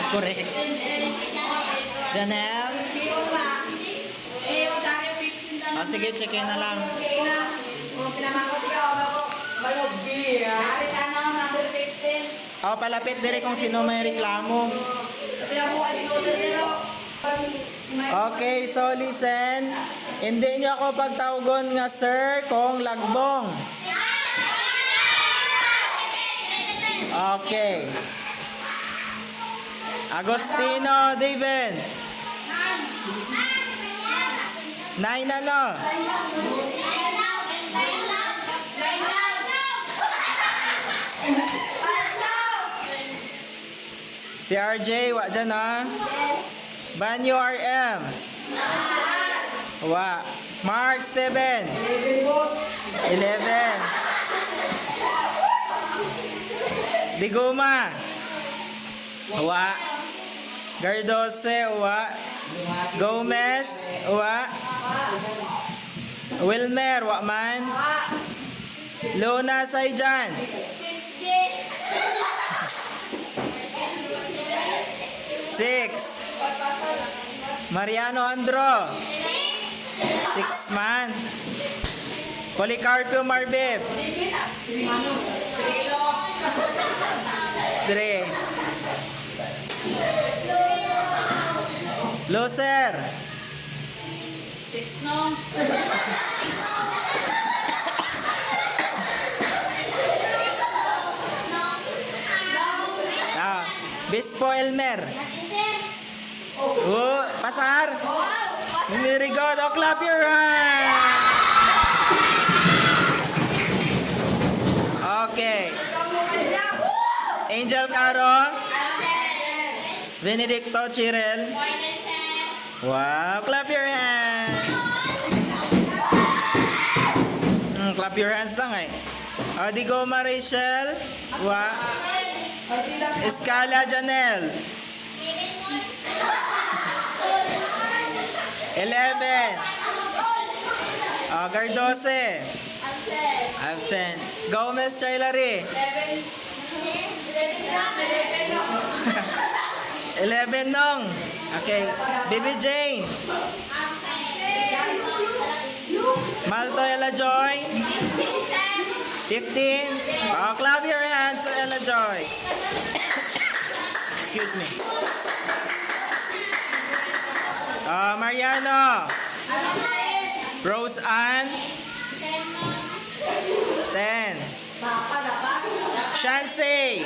Correct. Janelle? O sige, checkin na lang. O, palapit dire kung sino may reklamo. Okay, so listen. Hindi nyo ako pagtawgon nga sir kung lagbong. Okay. Agostino David. 9 ano? Si RJ, wa dyan ha? Banyo RM. Wa. Mark Steven. 11. Diguma. Wa. Gardose, wa. Gomez, wa. Wilmer, wa man. Luna Sayjan. 6. Mariano Andro. 6 man. Policarpio Marbib. 3. Loser. 6 no. Bispo Elmer. Pasar. Very good. Oh, clap your hands. Okay. Angel Caro. Benedicto Chirel. Wow, clap your hands. Clap your hands lang eh. Digoma Rachel. Wow. Escala Janelle. 11. Gardose. Absent. Gomez Chailari. 11 nong. Okay. Baby Jane. Malto Ella Joy. 15. Clap your hands, Ella Joy. Excuse me. Mariano. Rose Ann. 10. Shancy.